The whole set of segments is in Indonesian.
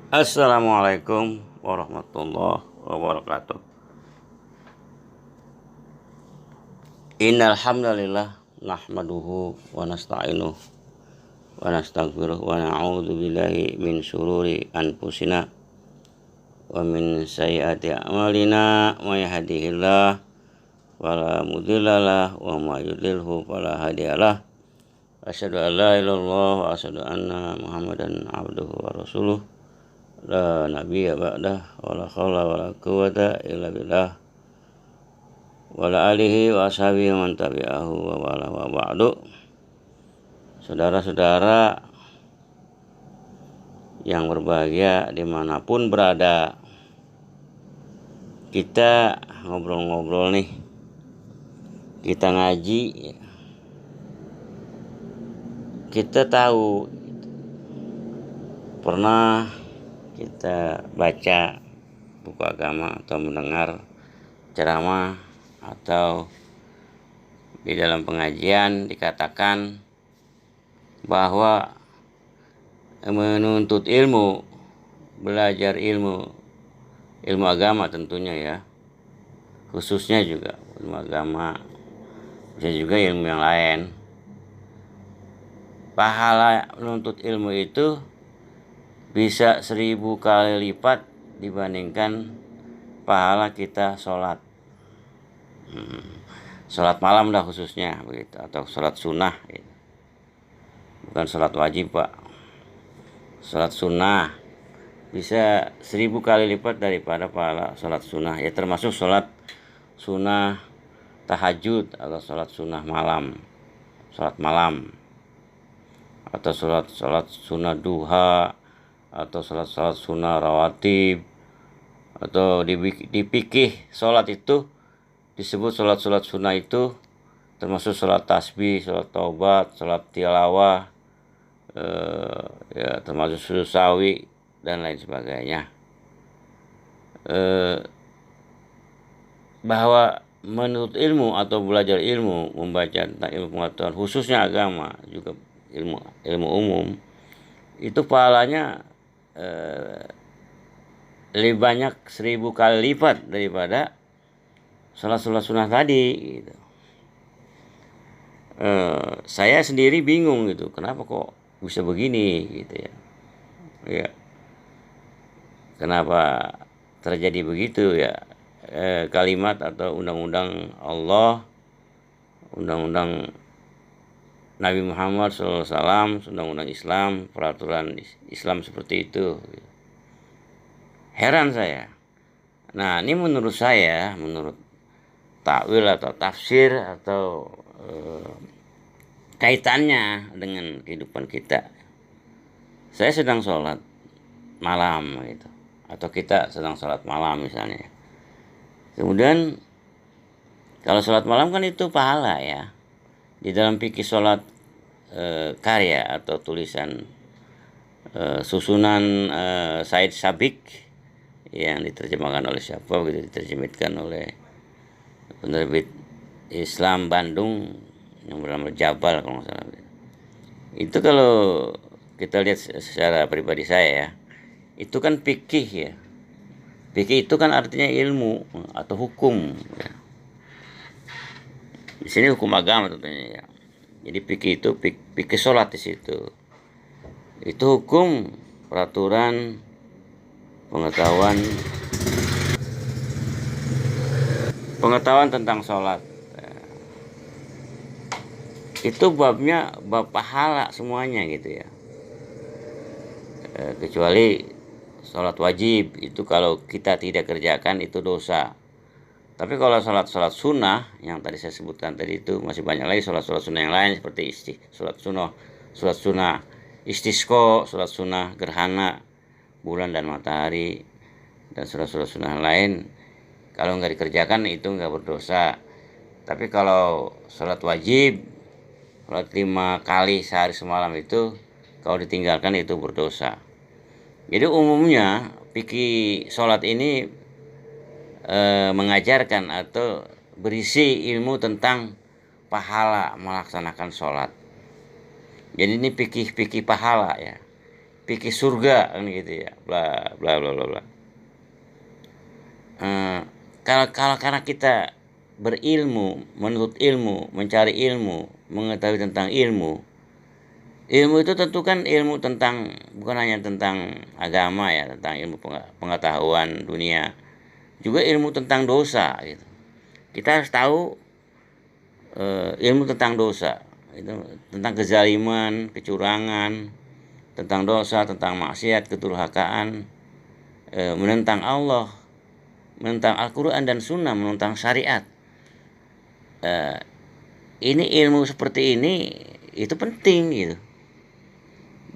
Assalamualaikum warahmatullahi wabarakatuh. Innal hamdalillah nahmaduhu wa nasta'inuhu wa nastaghfiruh wa na'udzu billahi min syururi anfusina wa min sayyiati a'malina. May yahdihillahu fala mudhillalah wa may yudlilhu fala hadiyalah. Asyhadu an la ilaha illallah wa asyhadu anna Muhammadan abduhu wa rasuluh. La nabiyya ba'dah wa la haula wa la quwwata illa billah wa la alihi wa ashabihi man tabi'ahu wa wala wa ba'du. Saudara-saudara yang berbahagia dimanapun berada, kita ngobrol-ngobrol nih, kita ngaji, kita tahu, pernah kita baca buku agama atau mendengar ceramah atau di dalam pengajian dikatakan bahwa menuntut ilmu, belajar ilmu agama tentunya ya, khususnya juga ilmu agama, bisa juga ilmu yang lain. Pahala menuntut ilmu itu bisa 1000 kali lipat dibandingkan pahala kita sholat. Sholat malam dah khususnya begitu, atau sholat sunnah gitu. Bukan sholat wajib pak. Sholat sunnah bisa 1000 kali lipat daripada pahala sholat sunnah, ya termasuk sholat sunnah tahajud atau sholat sunnah malam, sholat malam, atau sholat sunnah duha, atau sholat sunnah rawatib, atau di fikih sholat itu disebut sholat sunnah itu termasuk sholat tasbih, sholat taubat, sholat tilawah, ya termasuk sujud sawi dan lain sebagainya. Bahwa menurut ilmu atau belajar ilmu, membaca tentang ilmu pengetahuan khususnya agama, juga ilmu umum, itu pahalanya lebih banyak 1000 kali lipat daripada sholat sunnah tadi gitu. Saya sendiri bingung gitu, kenapa kok bisa begini gitu ya. Ya, kenapa terjadi begitu ya? Kalimat atau undang-undang Allah, undang-undang Nabi Muhammad SAW, undang-undang Islam, peraturan Islam seperti itu. Heran saya. Nah, ini menurut saya, menurut takwil atau tafsir atau kaitannya dengan kehidupan kita. Saya sedang sholat malam gitu, atau kita sedang sholat malam misalnya. Kemudian kalau sholat malam kan itu pahala ya. Di dalam fikih sholat karya atau tulisan susunan Said Sabik yang diterjemahkan oleh siapa begitu, diterjemahkan oleh penerbit Islam Bandung yang bernama Jabal kalau nggak salah. Itu kalau kita lihat secara pribadi saya ya, itu kan fikih ya. Fikih itu kan artinya ilmu atau hukum ya. Di sini hukum agama tentunya ya. Jadi fikih itu fikih sholat di situ. Itu hukum, peraturan, pengetahuan tentang sholat. Itu babnya bab pahala semuanya gitu ya. Kecuali sholat wajib, itu kalau kita tidak kerjakan itu dosa. Tapi kalau sholat sunnah yang tadi saya sebutkan tadi itu masih banyak lagi sholat sunnah yang lain seperti sholat sunnah istisqa, sholat sunnah gerhana bulan dan matahari, dan sholat sunnah lain. Kalau nggak dikerjakan itu nggak berdosa. Tapi kalau sholat wajib, sholat 5 kali sehari semalam itu kalau ditinggalkan itu berdosa. Jadi umumnya fikih sholat ini mengajarkan atau berisi ilmu tentang pahala melaksanakan sholat. Jadi ini fikih pahala ya. fikih surga kan gitu ya, bla bla bla bla bla. Kalau karena kita berilmu, menuntut ilmu, mencari ilmu, mengetahui tentang ilmu. Ilmu itu tentu kan ilmu tentang, bukan hanya tentang agama ya, tentang ilmu pengetahuan dunia, juga ilmu tentang dosa gitu. Kita harus tahu ilmu tentang dosa, itu tentang kezaliman, kecurangan, tentang dosa, tentang maksiat, kedurhakaan, menentang Allah, menentang Al-Quran dan Sunnah, menentang syariat. Ini ilmu seperti ini itu penting gitu.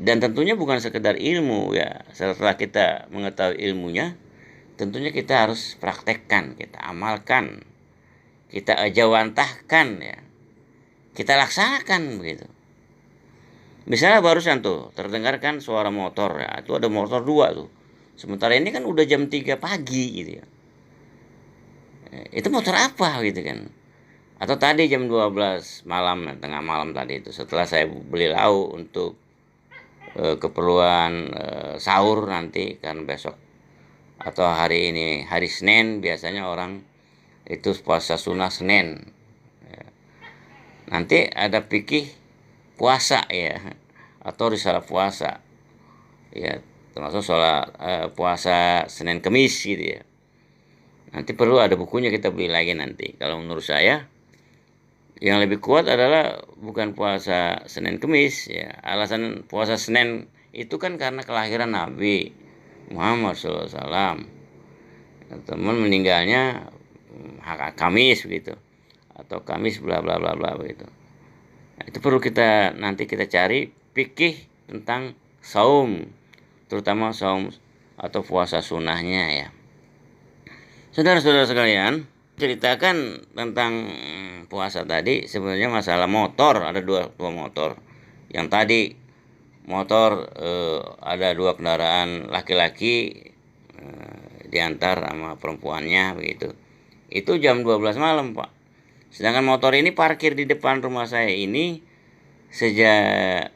Dan tentunya bukan sekedar ilmu ya. Setelah kita mengetahui ilmunya, tentunya kita harus praktekkan, kita amalkan, kita ajawantahkan ya. Kita laksanakan begitu. Misalnya barusan tuh terdengarkan suara motor ya, itu ada motor dua tuh. Sementara ini kan udah jam 3 pagi gitu ya. Itu motor apa gitu kan. Atau tadi jam 12 malam, tengah malam tadi itu setelah saya beli lauk untuk keperluan sahur nanti kan besok atau hari ini hari Senin, biasanya orang itu puasa sunnah Senin ya. Nanti ada fikih puasa ya, atau risalah puasa ya, termasuk sholat puasa Senin Kemis gitu ya. Nanti perlu ada bukunya, kita beli lagi nanti. Kalau menurut saya yang lebih kuat adalah bukan puasa Senin Kemis ya. Alasan puasa Senin itu kan karena kelahiran Nabi Muhammad SAW. Teman meninggalnya Kamis begitu, atau Kamis bla bla bla bla begitu. Nah, itu perlu kita nanti kita cari fikih tentang saum, terutama saum atau puasa sunnahnya ya. Saudara-saudara sekalian, ceritakan tentang puasa tadi. Sebenarnya masalah motor, ada dua motor. Yang tadi motor ada dua kendaraan laki-laki diantar sama perempuannya begitu. Itu jam 12 malam Pak. Sedangkan motor ini parkir di depan rumah saya ini sejak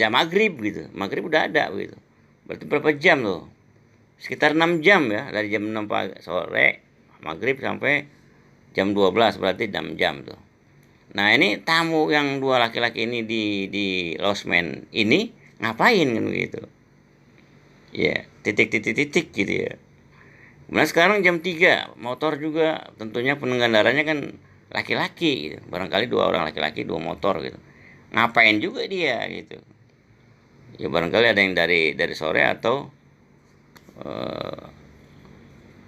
maghrib gitu. Maghrib udah ada begitu. Berarti berapa jam tuh? Sekitar 6 jam ya, dari jam 6 pagi sore maghrib sampai jam 12, berarti 6 jam tuh. Nah ini tamu yang dua laki-laki ini di losmen ini ngapain kan begitu ya, titik gitu ya. Kemudian sekarang jam 3 motor juga tentunya pengendaranya kan laki-laki gitu. Barangkali dua orang laki-laki dua motor gitu, ngapain juga dia gitu ya. Barangkali ada yang dari sore atau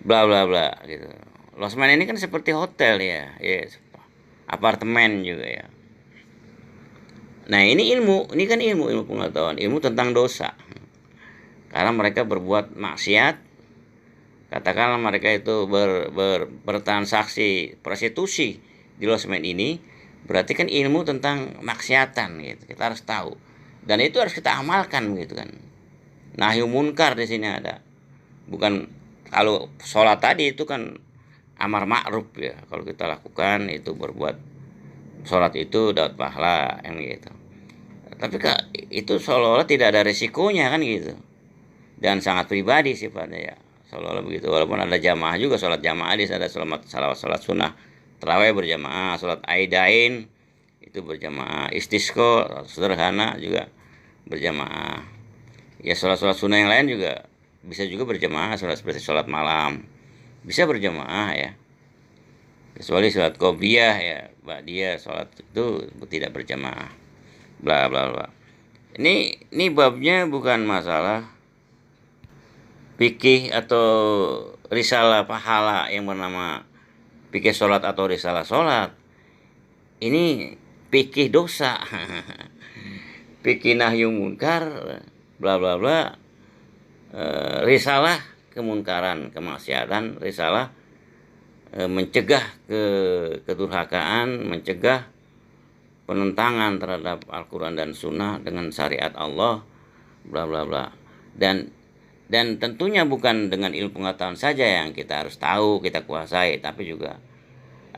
bla bla bla gitu. Losmen ini kan seperti hotel ya, apartemen juga ya. Nah ini kan ilmu pengetahuan, ilmu tentang dosa. Karena mereka berbuat maksiat, katakanlah mereka itu bertransaksi prostitusi di losmen ini, berarti kan ilmu tentang maksiatan gitu. Kita harus tahu, dan itu harus kita amalkan gitu kan. Nahyu munkar di sini ada. Bukan, kalau sholat tadi itu kan amar ma'ruf ya, kalau kita lakukan itu berbuat sholat itu dapat pahala yang gitu. Tapi itu seolah-olah tidak ada resikonya kan gitu, dan sangat pribadi sifatnya ya, seolah-olah begitu. Walaupun ada jamaah juga, sholat jamaah ada sholat sunnah terawih berjamaah, sholat aidain itu berjamaah, istisqo sederhana juga berjamaah ya. Sholat sunnah yang lain juga bisa juga berjamaah, seperti sholat malam bisa berjamaah ya, kecuali sholat qobliyah ya, ba'diyah sholat itu tidak berjamaah bla bla bla. Ini babnya bukan masalah fikih atau risalah pahala yang bernama fikih sholat atau risalah sholat. Ini fikih dosa fikih nahyu munkar bla bla bla, risalah kemunkaran, kemaksiatan, risalah mencegah kedurhakaan, mencegah penentangan terhadap Al-Quran dan Sunnah dengan syariat Allah bla bla bla. Dan tentunya bukan dengan ilmu pengetahuan saja yang kita harus tahu, kita kuasai, tapi juga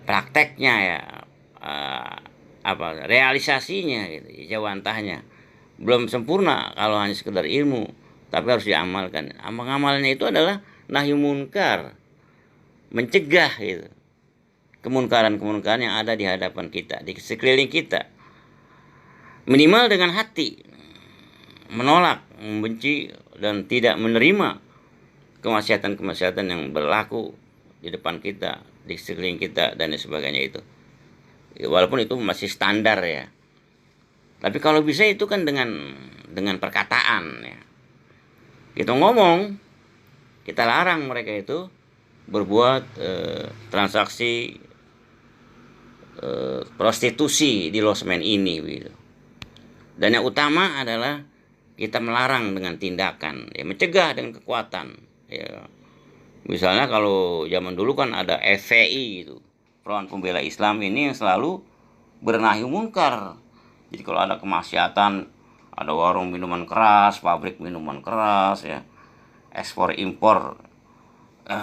prakteknya ya, realisasinya gitu, jawantahnya belum sempurna kalau hanya sekedar ilmu. tapi harus diamalkan. Amalannya itu adalah nahi munkar, mencegah gitu. Kemunkaran-kemunkaran yang ada di hadapan kita, di sekeliling kita. Minimal dengan hati, menolak, membenci, dan tidak menerima kemaksiatan-kemaksiatan yang berlaku di depan kita, di sekeliling kita, dan sebagainya itu. Walaupun itu masih standar ya. Tapi kalau bisa itu kan dengan perkataan ya. Kita ngomong, kita larang mereka itu berbuat transaksi prostitusi di losmen ini gitu. Dan yang utama adalah kita melarang dengan tindakan, ya, mencegah dengan kekuatan. Ya. Misalnya kalau zaman dulu kan ada FPI itu, Front Pembela Islam ini yang selalu bernahi munkar. Jadi kalau ada kemaksiatan, ada warung minuman keras, pabrik minuman keras, ya, ekspor impor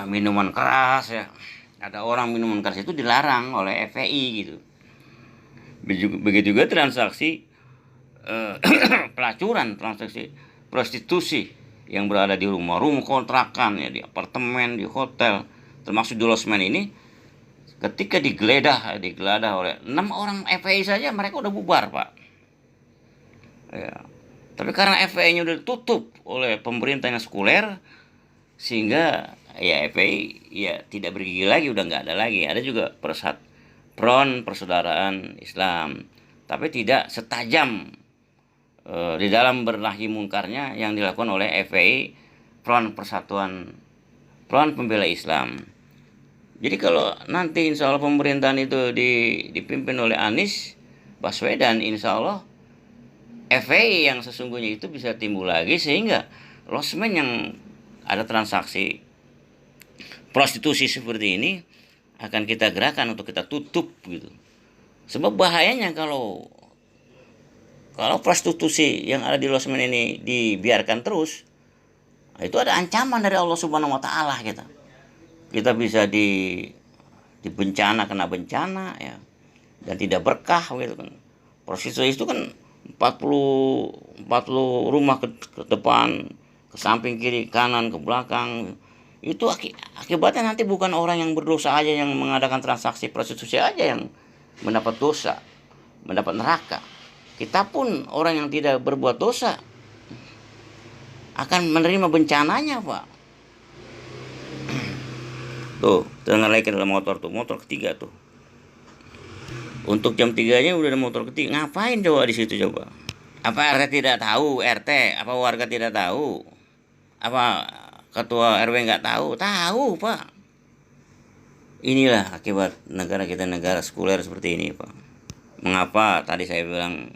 minuman keras, ya, ada orang minuman keras itu dilarang oleh FPI gitu. Begitu juga transaksi pelacuran, transaksi prostitusi yang berada di rumah-rumah kontrakan, ya, di apartemen, di hotel, termasuk di losmen ini. Ketika digeledah oleh 6 orang FPI saja, mereka udah bubar, Pak. Ya. Tapi karena FPI-nya udah ditutup oleh pemerintah yang sekuler, sehingga ya FPI ya tidak bergigi lagi, udah nggak ada lagi. Ada juga Front Persaudaraan Islam, tapi tidak setajam di dalam bernahi munkarnya yang dilakukan oleh FPI, Front Pembela Islam. Jadi kalau nanti insya Allah pemerintahan itu dipimpin oleh Anies Baswedan, insya Allah FPI yang sesungguhnya itu bisa timbul lagi, sehingga losmen yang ada transaksi prostitusi seperti ini akan kita gerakan untuk kita tutup gitu. Sebab bahayanya kalau prostitusi yang ada di losmen ini dibiarkan terus, itu ada ancaman dari Allah Subhanahu wa taala kita. Kita bisa di bencana, kena bencana ya, dan tidak berkah gitu kan. Prostitusi itu kan 40 rumah ke depan, ke samping, kiri, kanan, ke belakang. Itu akibatnya nanti bukan orang yang berdosa aja yang mengadakan transaksi prostitusi aja yang mendapat dosa, mendapat neraka. Kita pun orang yang tidak berbuat dosa akan menerima bencananya, Pak. Tuh, dengar lagi dalam motor ketiga tuh. Untuk jam 3-nya udah ada motor ketiga. Ngapain coba di situ coba? Apa RT tidak tahu? Apa warga tidak tahu? Apa ketua RW nggak tahu? Tahu, Pak. Inilah akibat negara kita negara sekuler seperti ini, Pak. Mengapa tadi saya bilang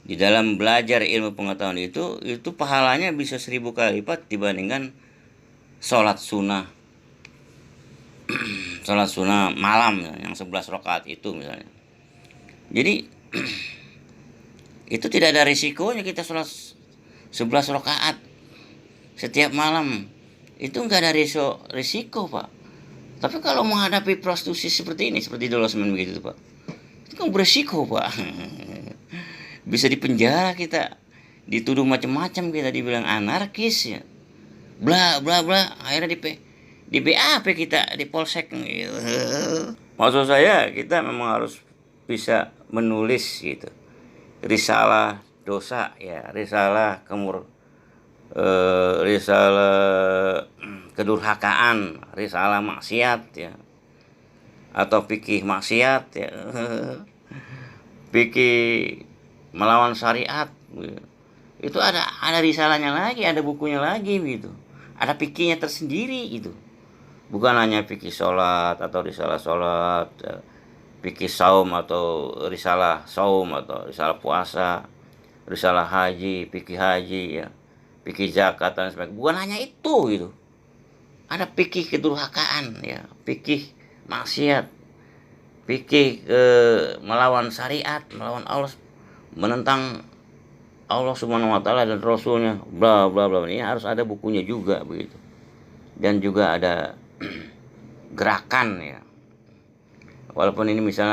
di dalam belajar ilmu pengetahuan itu pahalanya bisa 1000 kali lipat dibandingkan sholat sunnah malam yang 11 rakaat itu misalnya. Jadi itu tidak ada risikonya kita sholat 11 rakaat setiap malam. Itu nggak ada risiko, Pak. Tapi kalau menghadapi prostitusi seperti ini, seperti di losmen begitu, Pak, itu kan berisiko, Pak. Bisa dipenjara kita, dituduh macam-macam, kita dibilang anarkis ya, bla bla bla, akhirnya di BAP kita, di polsek gitu. Maksud saya kita memang harus bisa menulis gitu risalah dosa ya, risalah kedurhakaan, risalah maksiat ya, atau fikih maksiat ya, fikih melawan syariat gitu. Itu ada risalahnya lagi, ada bukunya lagi gitu, ada fikihnya tersendiri gitu. Bukan hanya fikih sholat atau risalah sholat, fikih saum atau risalah saum atau risalah puasa, risalah haji, fikih haji ya, fikih zakat dan sebagainya. Bukan hanya itu gitu. Ada fikih kedurhakaan ya, fikih maksiat, fikih melawan syariat, melawan Allah, menentang Allah Subhanahu wa taala dan Rasulnya, bla bla bla. Ini harus ada bukunya juga begitu. Dan juga ada gerakan ya. Walaupun ini misalnya